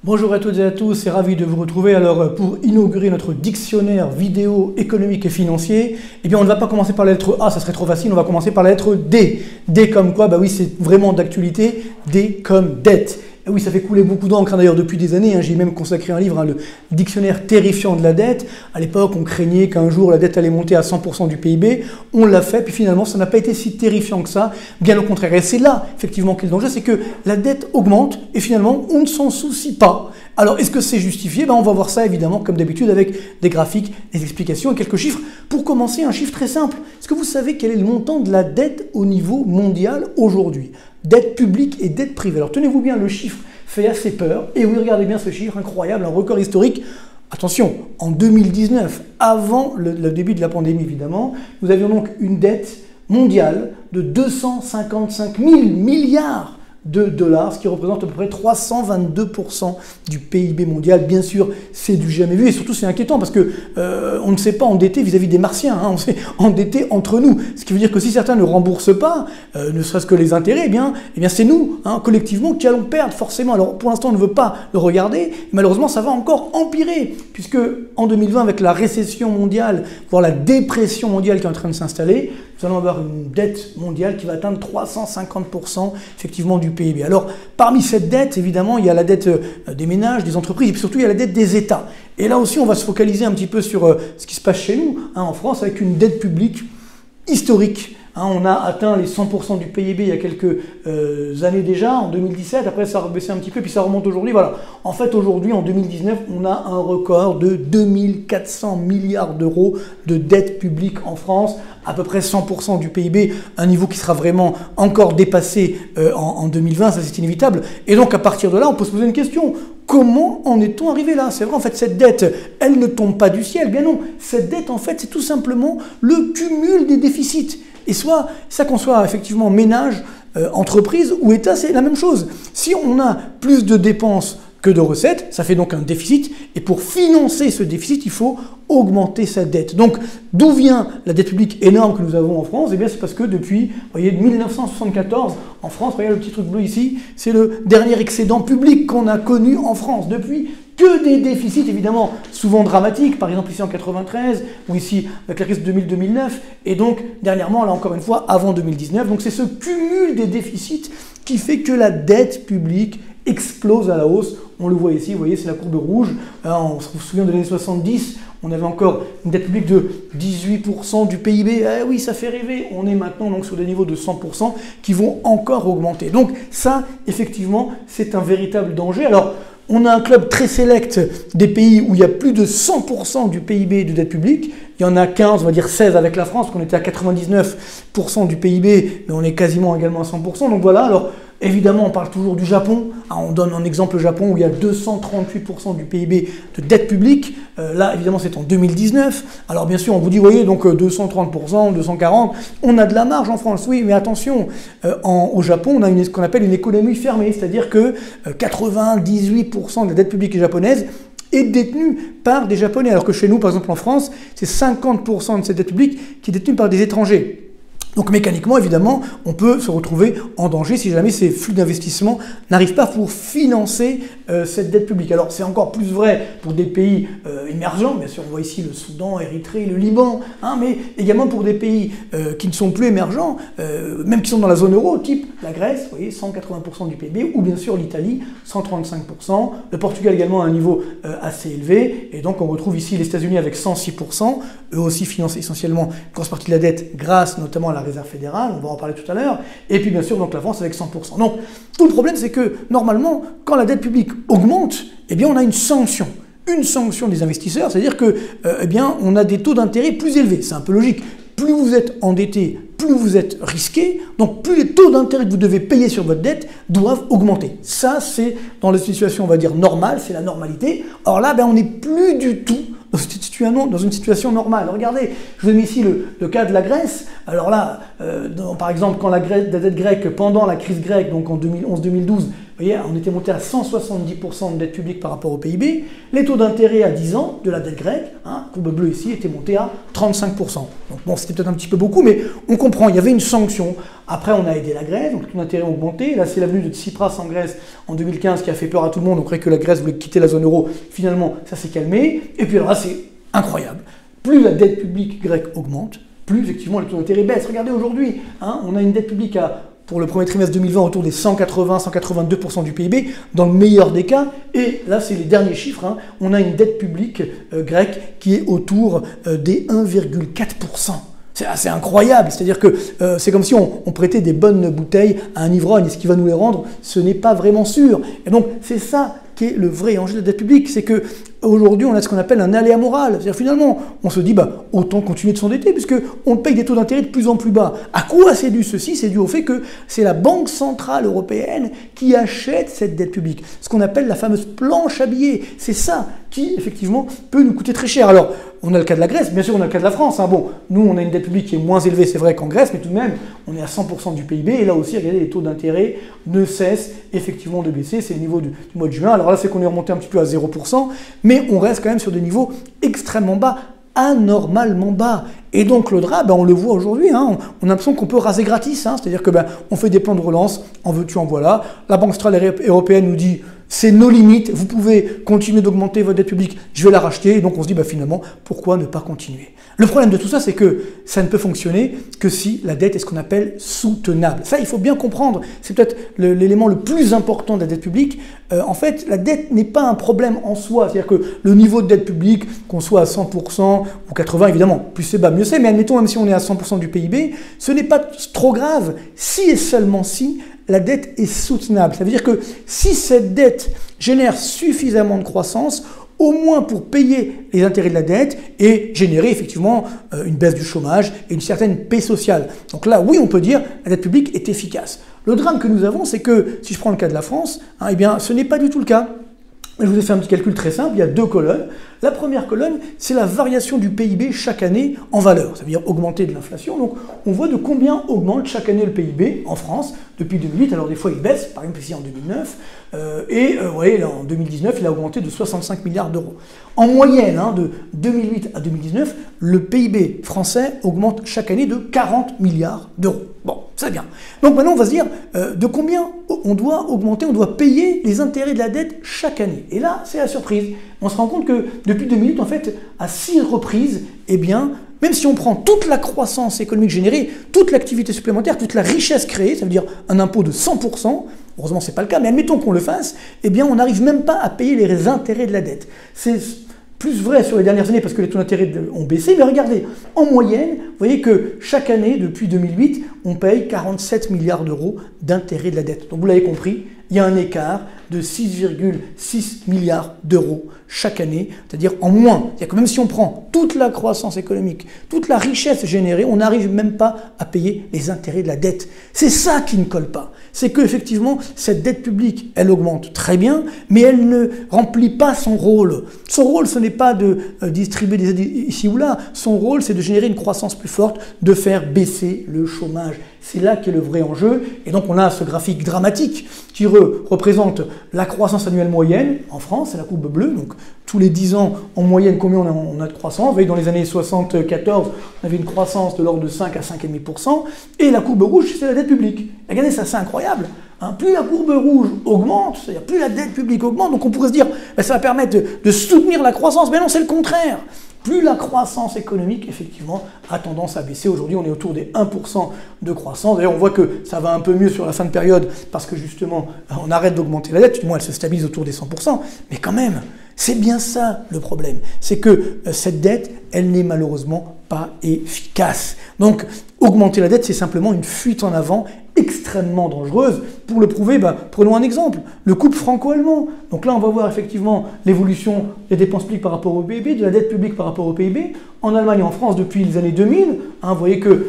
Bonjour à toutes et à tous, et ravi de vous retrouver. Alors pour inaugurer notre dictionnaire vidéo économique et financier, eh bien on ne va pas commencer par la lettre A, ça serait trop facile, on va commencer par la lettre D. D comme quoi? Bah oui, c'est vraiment d'actualité, D comme dette. Et oui, ça fait couler beaucoup d'encre d'ailleurs depuis des années, j'ai même consacré un livre, le dictionnaire terrifiant de la dette. À l'époque, on craignait qu'un jour la dette allait monter à 100% du PIB, on l'a fait, puis finalement ça n'a pas été si terrifiant que ça, bien au contraire. Et c'est là effectivement qu'est le danger, c'est que la dette augmente et finalement on ne s'en soucie pas. Alors est-ce que c'est justifié? On va voir ça évidemment comme d'habitude avec des graphiques, des explications et quelques chiffres. Pour commencer, un chiffre très simple. Est-ce que vous savez quel est le montant de la dette au niveau mondial aujourd'hui? Dette publique et dette privée. Alors tenez-vous bien, le chiffre fait assez peur. Et oui, regardez bien ce chiffre incroyable, un record historique. Attention, en 2019, avant le début de la pandémie évidemment, nous avions donc une dette mondiale de 255 000 milliards de dollars, ce qui représente à peu près 322% du PIB mondial. Bien sûr, c'est du jamais vu et surtout c'est inquiétant parce que on ne s'est pas endetté vis-à-vis des Martiens, on s'est endetté entre nous. Ce qui veut dire que si certains ne remboursent pas, ne serait-ce que les intérêts, eh bien c'est nous, collectivement, qui allons perdre forcément. Alors pour l'instant, on ne veut pas le regarder. Malheureusement, ça va encore empirer puisque en 2020, avec la récession mondiale, voire la dépression mondiale qui est en train de s'installer, nous allons avoir une dette mondiale qui va atteindre 350% effectivement du PIB. Alors, parmi cette dette, évidemment, il y a la dette des ménages, des entreprises, et puis surtout, il y a la dette des États. Et là aussi, on va se focaliser un petit peu sur ce qui se passe chez nous, en France, avec une dette publique historique. On a atteint les 100% du PIB il y a quelques années déjà, en 2017, après ça a rebaissé un petit peu, puis ça remonte aujourd'hui. Voilà. En fait, aujourd'hui, en 2019, on a un record de 2400 milliards d'euros de dette publique en France, à peu près 100% du PIB, un niveau qui sera vraiment encore dépassé en 2020, ça c'est inévitable. Et donc à partir de là, on peut se poser une question. Comment en est-on arrivé là? C'est vrai, en fait, cette dette, elle ne tombe pas du ciel. Bien non, cette dette, en fait, c'est tout simplement le cumul des déficits. Et soit, ça qu'on soit effectivement ménage, entreprise ou État, c'est la même chose. Si on a plus de dépenses que de recettes, ça fait donc un déficit. Et pour financer ce déficit, il faut augmenter sa dette. Donc, d'où vient la dette publique énorme que nous avons en France? Eh bien, c'est parce que depuis, vous voyez, 1974, en France, regardez le petit truc bleu ici, c'est le dernier excédent public qu'on a connu en France. Depuis, que des déficits, évidemment, souvent dramatiques, par exemple ici en 93, ou ici avec la crise de 2000-2009, et donc, dernièrement, là encore une fois, avant 2019. Donc, c'est ce cumul des déficits qui fait que la dette publique explose à la hausse. On le voit ici, vous voyez, c'est la courbe rouge. On se souvient de l'année 70, on avait encore une dette publique de 18% du PIB. Eh oui, ça fait rêver. On est maintenant donc sur des niveaux de 100% qui vont encore augmenter. Donc ça, effectivement, c'est un véritable danger. Alors, on a un club très sélect des pays où il y a plus de 100% du PIB de dette publique. Il y en a 15, on va dire 16 avec la France, qu'on était à 99% du PIB, mais on est quasiment également à 100%. Donc voilà, alors évidemment, on parle toujours du Japon. On donne un exemple le Japon où il y a 238% du PIB de dette publique. Là, évidemment, c'est en 2019. Alors bien sûr, on vous dit, vous voyez, donc 230%, 240%, on a de la marge en France. Oui, mais attention, au Japon, on a ce qu'on appelle une économie fermée, c'est-à-dire que 98% de la dette publique japonaise est détenue par des Japonais, alors que chez nous, par exemple en France, c'est 50% de cette dette publique qui est détenue par des étrangers. Donc mécaniquement, évidemment, on peut se retrouver en danger si jamais ces flux d'investissement n'arrivent pas pour financer cette dette publique. Alors c'est encore plus vrai pour des pays émergents, bien sûr on voit ici le Soudan, Érythrée, le Liban, mais également pour des pays qui ne sont plus émergents, même qui sont dans la zone euro, type la Grèce, vous voyez, 180% du PIB, ou bien sûr l'Italie, 135%, le Portugal également à un niveau assez élevé, et donc on retrouve ici les États-Unis avec 106%, eux aussi financent essentiellement une grosse partie de la dette grâce notamment à la Réserve fédérale, on va en parler tout à l'heure, et puis bien sûr donc la France avec 100%. Donc tout le problème c'est que normalement quand la dette publique augmente, eh bien on a une sanction des investisseurs, c'est-à-dire que eh bien on a des taux d'intérêt plus élevés, c'est un peu logique. Plus vous êtes endetté, plus vous êtes risqué, donc plus les taux d'intérêt que vous devez payer sur votre dette doivent augmenter. Ça c'est dans la situation on va dire normale, c'est la normalité. Or là on n'est plus du tout dans cette situation dans une situation normale. Regardez, je vous ai mis ici le cas de la Grèce. Alors là, par exemple, quand la dette grecque, pendant la crise grecque, donc en 2011-2012, vous voyez, on était monté à 170% de dette publique par rapport au PIB. Les taux d'intérêt à 10 ans de la dette grecque, courbe bleue ici, étaient montés à 35%. Donc bon, c'était peut-être un petit peu beaucoup, mais on comprend, il y avait une sanction. Après, on a aidé la Grèce, donc les taux d'intérêt ont augmenté. Là, c'est la venue de Tsipras en Grèce en 2015 qui a fait peur à tout le monde. On croyait que la Grèce voulait quitter la zone euro. Finalement, ça s'est calmé. Et puis alors là, c'est incroyable. Plus la dette publique grecque augmente, plus effectivement les taux d'intérêt baissent. Regardez aujourd'hui, on a une dette publique pour le premier trimestre 2020 autour des 180-182% du PIB, dans le meilleur des cas. Et là, c'est les derniers chiffres. On a une dette publique grecque qui est autour des 1,4%. C'est assez incroyable, c'est-à-dire que c'est comme si on prêtait des bonnes bouteilles à un ivrogne, et ce qui va nous les rendre, ce n'est pas vraiment sûr. Et donc, c'est ça qui est le vrai enjeu de la dette publique, c'est que aujourd'hui, on a ce qu'on appelle un aléa moral. C'est-à-dire finalement, on se dit, autant continuer de s'endetter, puisqu'on paye des taux d'intérêt de plus en plus bas. À quoi c'est dû ceci? C'est dû au fait que c'est la Banque Centrale Européenne qui achète cette dette publique. Ce qu'on appelle la fameuse planche à billets. C'est ça qui, effectivement, peut nous coûter très cher. Alors, on a le cas de la Grèce, bien sûr, on a le cas de la France. Bon, nous, on a une dette publique qui est moins élevée, c'est vrai, qu'en Grèce, mais tout de même, on est à 100% du PIB. Et là aussi, regardez, les taux d'intérêt ne cessent effectivement de baisser. C'est le niveau du mois de juin. Alors là, c'est qu'on est remonté un petit peu à 0%, mais on reste quand même sur des niveaux extrêmement bas, anormalement bas. Et donc le drap, on le voit aujourd'hui, on a l'impression qu'on peut raser gratis, c'est-à-dire que on fait des plans de relance, en veux-tu, en voilà. La Banque Centrale Européenne nous dit c'est nos limites, vous pouvez continuer d'augmenter votre dette publique, je vais la racheter, et donc on se dit finalement, pourquoi ne pas continuer? Le problème de tout ça, c'est que ça ne peut fonctionner que si la dette est ce qu'on appelle soutenable. Ça, il faut bien comprendre, c'est peut-être l'élément le plus important de la dette publique. En fait, la dette n'est pas un problème en soi, c'est-à-dire que le niveau de dette publique, qu'on soit à 100% ou 80%, évidemment, plus c'est bas, mieux c'est, mais admettons même si on est à 100% du PIB, ce n'est pas trop grave si et seulement si la dette est soutenable. Ça veut dire que si cette dette génère suffisamment de croissance, au moins pour payer les intérêts de la dette et générer effectivement une baisse du chômage et une certaine paix sociale. Donc là, oui, on peut dire que la dette publique est efficace. Le drame que nous avons, c'est que, si je prends le cas de la France, ce n'est pas du tout le cas. Je vous ai fait un petit calcul très simple, il y a deux colonnes. La première colonne, c'est la variation du PIB chaque année en valeur, ça veut dire augmenter de l'inflation. Donc on voit de combien augmente chaque année le PIB en France depuis 2008. Alors des fois il baisse, par exemple ici en 2009, vous voyez là, en 2019 il a augmenté de 65 milliards d'euros. En moyenne, de 2008 à 2019, le PIB français augmente chaque année de 40 milliards d'euros. Bon, c'est bien. Donc maintenant on va se dire de combien on doit augmenter, on doit payer les intérêts de la dette chaque année. Et là, c'est la surprise. On se rend compte que depuis 2008, en fait, à 6 reprises, même si on prend toute la croissance économique générée, toute l'activité supplémentaire, toute la richesse créée, ça veut dire un impôt de 100%, heureusement ce n'est pas le cas, mais admettons qu'on le fasse, on n'arrive même pas à payer les intérêts de la dette. C'est plus vrai sur les dernières années parce que les taux d'intérêt ont baissé, mais regardez, en moyenne, vous voyez que chaque année, depuis 2008, on paye 47 milliards d'euros d'intérêts de la dette. Donc vous l'avez compris, il y a un écart de 6,6 milliards d'euros chaque année, c'est-à-dire en moins. C'est-à-dire que même si on prend toute la croissance économique, toute la richesse générée, on n'arrive même pas à payer les intérêts de la dette. C'est ça qui ne colle pas. C'est qu'effectivement, cette dette publique, elle augmente très bien, mais elle ne remplit pas son rôle. Son rôle, ce n'est pas de distribuer des aides ici ou là. Son rôle, c'est de générer une croissance plus forte, de faire baisser le chômage. C'est là qu'est le vrai enjeu. Et donc, on a ce graphique dramatique qui représente la croissance annuelle moyenne en France, c'est la courbe bleue. Donc, tous les 10 ans, en moyenne, combien on a de croissance? Vous voyez, dans les années 74, on avait une croissance de l'ordre de 5 à 5,5%. Et la courbe rouge, c'est la dette publique. Regardez, ça, c'est incroyable. Plus la courbe rouge augmente, c'est-à-dire plus la dette publique augmente, donc on pourrait se dire ça va permettre de soutenir la croissance. Mais non, c'est le contraire. Plus la croissance économique, effectivement, a tendance à baisser. Aujourd'hui, on est autour des 1% de croissance. D'ailleurs, on voit que ça va un peu mieux sur la fin de période parce que justement, on arrête d'augmenter la dette. Du moins, elle se stabilise autour des 100%. Mais quand même, c'est bien ça le problème. C'est que cette dette, elle n'est malheureusement pas efficace. Donc, augmenter la dette, c'est simplement une fuite en avant extrêmement dangereuse. Pour le prouver, prenons un exemple, le couple franco-allemand. Donc là, on va voir effectivement l'évolution des dépenses publiques par rapport au PIB, de la dette publique par rapport au PIB. En Allemagne et en France, depuis les années 2000, vous voyez que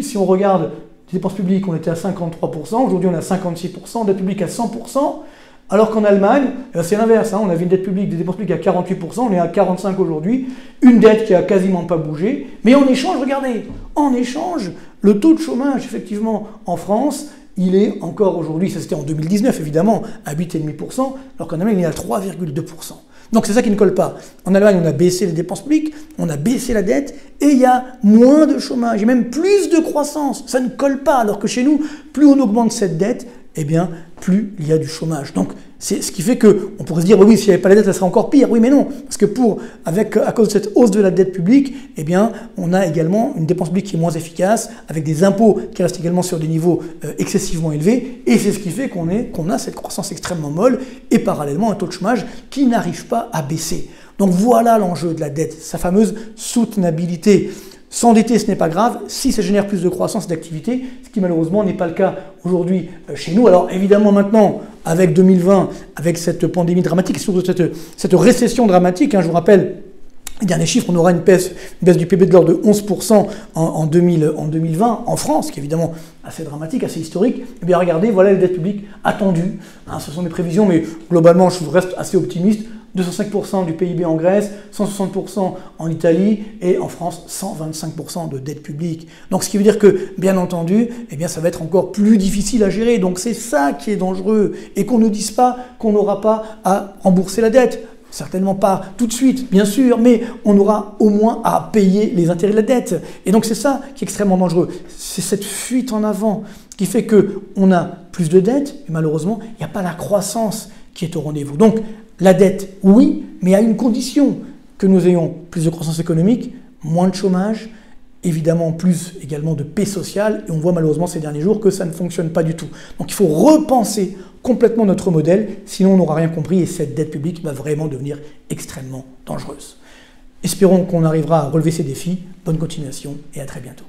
si on regarde les dépenses publiques, on était à 53%, aujourd'hui on est à 56%, dette publique à 100%. Alors qu'en Allemagne, c'est l'inverse, hein, on avait une dette publique, des dépenses publiques à 48%, on est à 45% aujourd'hui, une dette qui a quasiment pas bougé, mais en échange, regardez, en échange, le taux de chômage, effectivement, en France, il est encore aujourd'hui, ça c'était en 2019 évidemment, à 8,5%, alors qu'en Allemagne il est à 3,2%. Donc c'est ça qui ne colle pas. En Allemagne, on a baissé les dépenses publiques, on a baissé la dette, et il y a moins de chômage, et même plus de croissance. Ça ne colle pas, alors que chez nous, plus on augmente cette dette, eh bien, plus il y a du chômage. Donc, c'est ce qui fait qu'on pourrait se dire, oui, s'il n'y avait pas la dette, ça serait encore pire. Oui, mais non, parce que à cause de cette hausse de la dette publique, eh bien, on a également une dépense publique qui est moins efficace, avec des impôts qui restent également sur des niveaux excessivement élevés, et c'est ce qui fait qu'on a cette croissance extrêmement molle, et parallèlement un taux de chômage qui n'arrive pas à baisser. Donc voilà l'enjeu de la dette, sa fameuse soutenabilité. S'endetter, ce n'est pas grave, si ça génère plus de croissance et d'activité, ce qui malheureusement n'est pas le cas aujourd'hui chez nous. Alors évidemment maintenant, avec 2020, avec cette pandémie dramatique, et surtout cette récession dramatique, hein, je vous rappelle, les derniers chiffres, on aura une baisse du PIB de l'ordre de 11% en 2020 en France, qui est évidemment assez dramatique, assez historique. Eh bien regardez, voilà les dettes publiques attendues. Hein, ce sont des prévisions, mais globalement je reste assez optimiste. 205% du PIB en Grèce, 160% en Italie et en France, 125% de dette publique. Donc ce qui veut dire que, bien entendu, eh bien, ça va être encore plus difficile à gérer. Donc c'est ça qui est dangereux. Et qu'on ne dise pas qu'on n'aura pas à rembourser la dette. Certainement pas tout de suite, bien sûr, mais on aura au moins à payer les intérêts de la dette. Et donc c'est ça qui est extrêmement dangereux. C'est cette fuite en avant qui fait qu'on a plus de dettes, et malheureusement, il n'y a pas la croissance qui est au rendez-vous. Donc la dette, oui, mais à une condition, que nous ayons plus de croissance économique, moins de chômage, évidemment plus également de paix sociale, et on voit malheureusement ces derniers jours que ça ne fonctionne pas du tout. Donc il faut repenser complètement notre modèle, sinon on n'aura rien compris et cette dette publique va vraiment devenir extrêmement dangereuse. Espérons qu'on arrivera à relever ces défis. Bonne continuation et à très bientôt.